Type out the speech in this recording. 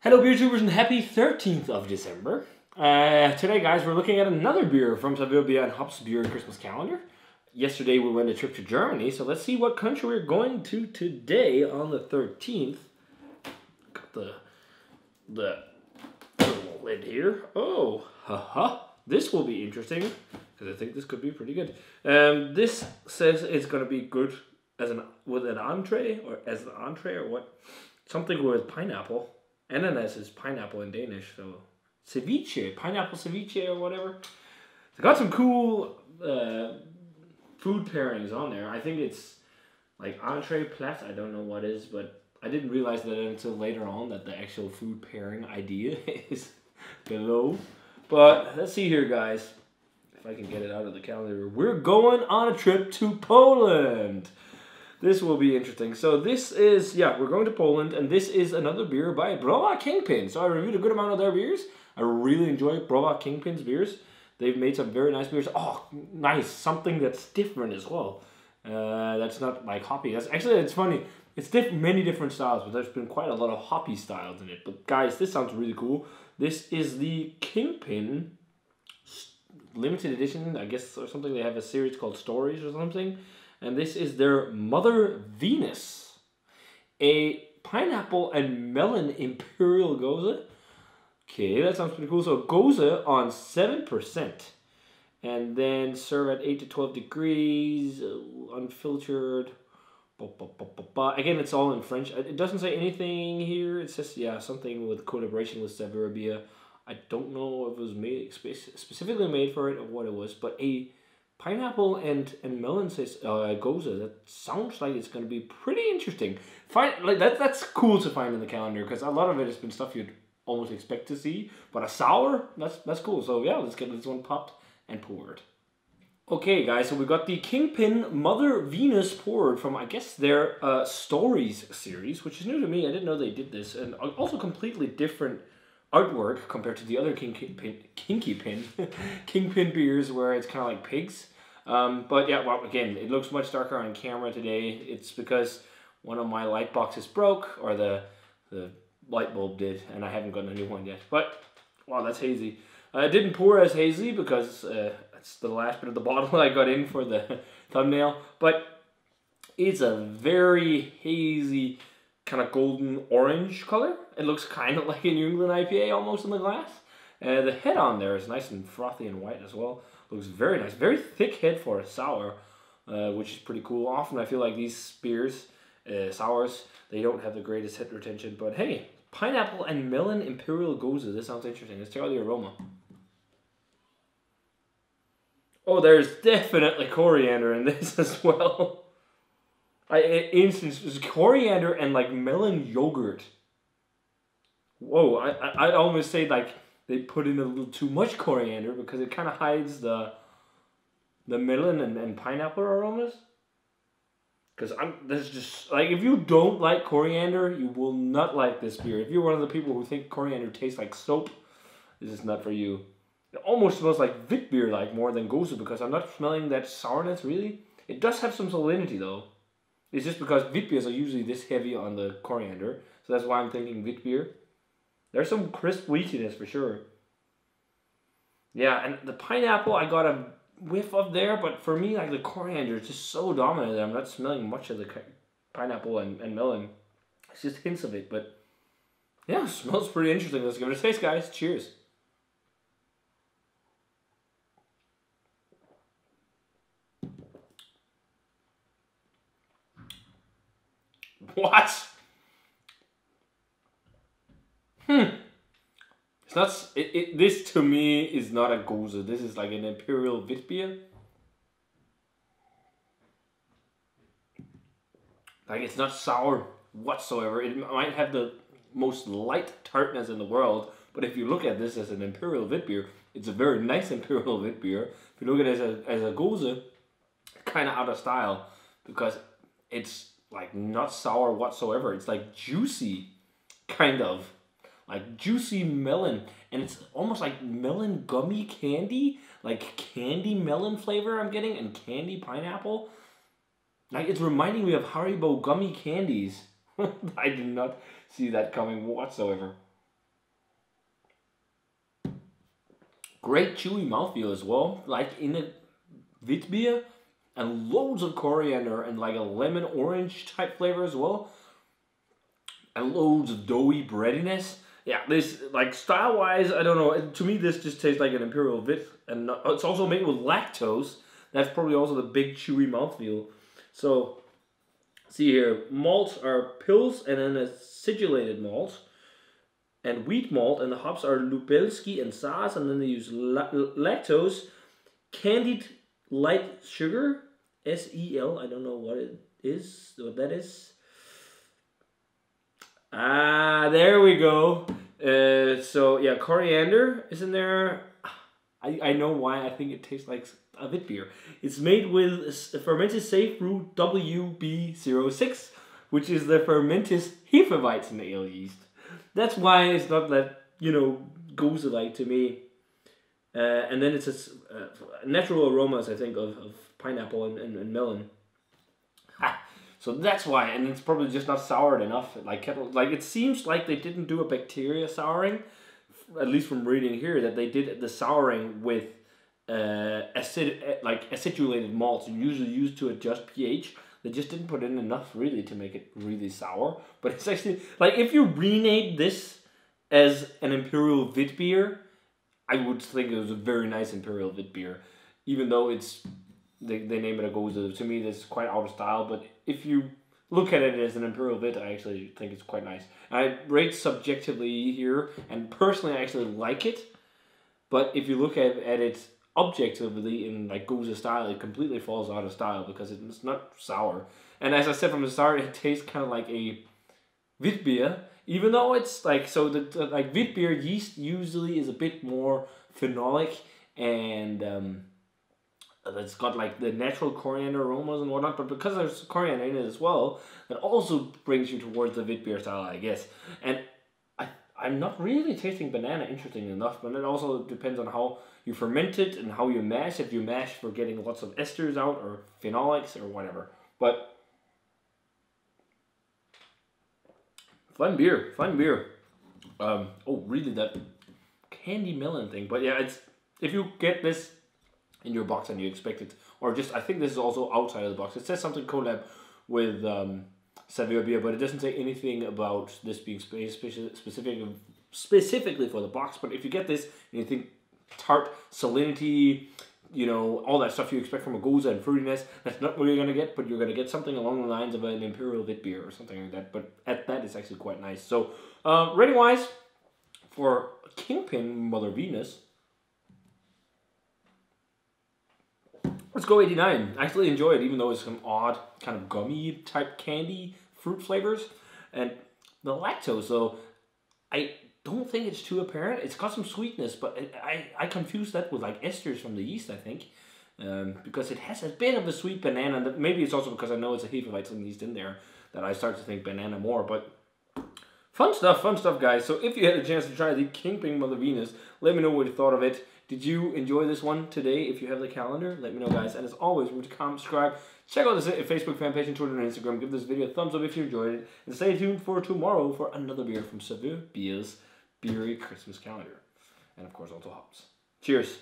Hello beer tubers and happy 13th of December. Today guys we're looking at another beer from Brewed and Hoppets Beer Christmas calendar. Yesterday we went a trip to Germany, so let's see what country we're going to today on the 13th. Got the little lid here. Oh, haha. This will be interesting because I think this could be pretty good. This says it's going to be good as an entree or what? Something with pineapple. Ananas is pineapple in Danish, so ceviche, pineapple ceviche or whatever. They got some cool food pairings on there. I think it's like entree plat. I don't know what is, but I didn't realize that until later on that the actual food pairing idea is below. But let's see here, guys. If I can get it out of the calendar. We're going on a trip to Poland. This will be interesting. So this is, we're going to Poland, and this is another beer by Browar Kingpin. So I reviewed a good amount of their beers. I really enjoy Browar Kingpin's beers. They've made some very nice beers. Oh, nice. Something that's different as well. That's not like hoppy. It's funny. It's many different styles, but there's been quite a lot of hoppy styles in it. But guys, this sounds really cool. This is the Kingpin limited edition, I guess, or something. They have a series called Stories or something. And this is their Mother Venus, a pineapple and melon Imperial Gose. Okay, that sounds pretty cool. So Gose on 7%, and then serve at 8 to 12 degrees, unfiltered. Again, it's all in French. It doesn't say anything here. It says something with collaboration with Brewed. I don't know if it was made specifically made for it or what it was, but a pineapple and melon says Gose. That sounds like it's going to be pretty interesting. That's cool to find in the calendar because a lot of it has been stuff you'd almost expect to see. But a sour, that's cool. So yeah, let's get this one popped and poured. Okay, guys, so we got the Kingpin Mother Venus poured from, I guess, their Stories series, which is new to me. I didn't know they did this, and also completely different artwork compared to the other Kingpin beers where it's kind of like pigs. But yeah, well, again, it looks much darker on camera today. It's because one of my light boxes broke, or the light bulb did, and I haven't gotten a new one yet. But wow, that's hazy. It didn't pour as hazy because it's the last bit of the bottle I got in for the thumbnail. But it's a very hazy, kind of golden orange color. It looks kind of like a New England IPA almost in the glass. The head on there is nice and frothy and white as well. Looks very nice. Very thick head for a sour, which is pretty cool. Often I feel like these beers, sours, they don't have the greatest head retention. But hey, pineapple and melon Imperial Gose. This sounds interesting. Let's check out the aroma. Oh, there's definitely coriander in this as well. It's coriander and like melon yogurt. Whoa, I'd almost say like they put in a little too much coriander because it kind of hides the melon and pineapple aromas. Because there's just like, if you don't like coriander, you will not like this beer. If you're one of the people who think coriander tastes like soap, this is not for you. It almost smells like wit beer like more than Gose because I'm not smelling that sourness really. It does have some salinity though. It's just because wheat beers are usually this heavy on the coriander. So that's why I'm thinking wheat beer. There's some crisp wheatiness for sure. Yeah, and the pineapple, I got a whiff of there. But for me, like the coriander is just so dominant that I'm not smelling much of the pineapple and melon. It's just hints of it. But yeah, it smells pretty interesting. Let's give it a taste, guys. Cheers. What? It's not. This to me is not a Gose. This is like an Imperial wit beer. Like it's not sour whatsoever. It might have the most light tartness in the world, but if you look at this as an Imperial wit beer, it's a very nice Imperial wit beer. If you look at it as a Gose, kind of out of style because it's like not sour whatsoever. It's like juicy, kind of like juicy melon, and it's almost like melon gummy candy, like candy melon flavor I'm getting, and candy pineapple. Like it's reminding me of Haribo gummy candies. I did not see that coming whatsoever. Great chewy mouthfeel as well, like in a wheat beer, and loads of coriander and like a lemon orange type flavor as well, and loads of doughy breadiness. Yeah, this, like, style wise, I don't know. To me, this just tastes like an Imperial Wit, and it's also made with lactose. That's probably also the big chewy mouthfeel. So, see here, malts are pills and then acidulated malt, and wheat malt, and the hops are Lubelski and Saaz, and then they use lactose, candied light sugar, SEL. I don't know what it is, what that is. Ah, there we go. So yeah, coriander is in there. I know why I think it tastes like a wit beer. It's made with fermented safe brew WB06, which is the fermented Hefeweizen ale yeast. That's why it's not that, you know, Gose-like to me. And then it's a natural aromas, I think, of pineapple and melon. Ha! So that's why, and it's probably just not soured enough. Like it seems like they didn't do a bacteria souring, at least from reading here, that they did the souring with acidulated malts, usually used to adjust pH. They just didn't put in enough really to make it really sour. But it's actually, like, if you rename this as an Imperial Wit beer, I would think it was a very nice Imperial Wit beer, even though it's they name it a Gose. To me, that's quite out of style. But if you look at it as an Imperial Wit, I actually think it's quite nice. I rate subjectively here, and personally, I actually like it. But if you look at it objectively in like Gose style, it completely falls out of style because it's not sour. And as I said from the start, it tastes kind of like a wheat beer, even though it's like, so the like wheat beer yeast usually is a bit more phenolic, and it's got like the natural coriander aromas and whatnot, but because there's coriander in it as well, that also brings you towards the wheat beer style, I guess. And I'm not really tasting banana, interesting enough, but it also depends on how you ferment it and how you mash. If you mash for getting lots of esters out or phenolics or whatever. But fun beer, fun beer. Oh, really, that candy melon thing. But yeah, it's, if you get this in your box and you expect it, or just, I think this is also outside of the box. It says something collab with Savio beer, but it doesn't say anything about this being specifically for the box. But if you get this and you think tart, salinity, you know, all that stuff you expect from a Gose and fruitiness, that's not what you're going to get, but you're going to get something along the lines of an Imperial Wit beer or something like that. But at that, it's actually quite nice. So, rating-wise, for Kingpin Mother Venus, let's go 89. I actually enjoy it, even though it's some odd kind of gummy type candy fruit flavors. And the lactose, though, I don't think it's too apparent. It's got some sweetness, but I confuse that with like esters from the yeast, I think. Because it has a bit of a sweet banana. Maybe it's also because I know it's a Hefeweizen yeast in there that I start to think banana more. But fun stuff, guys. So if you had a chance to try the Kingpin Mother Venus, let me know what you thought of it. Did you enjoy this one today? If you have the calendar, let me know, guys. And as always, remember to comment, subscribe, check out the Facebook fan page and Twitter and Instagram. Give this video a thumbs up if you enjoyed it. And stay tuned for tomorrow for another beer from Savio Beer's Beery Christmas calendar. And of course, also hops. Cheers.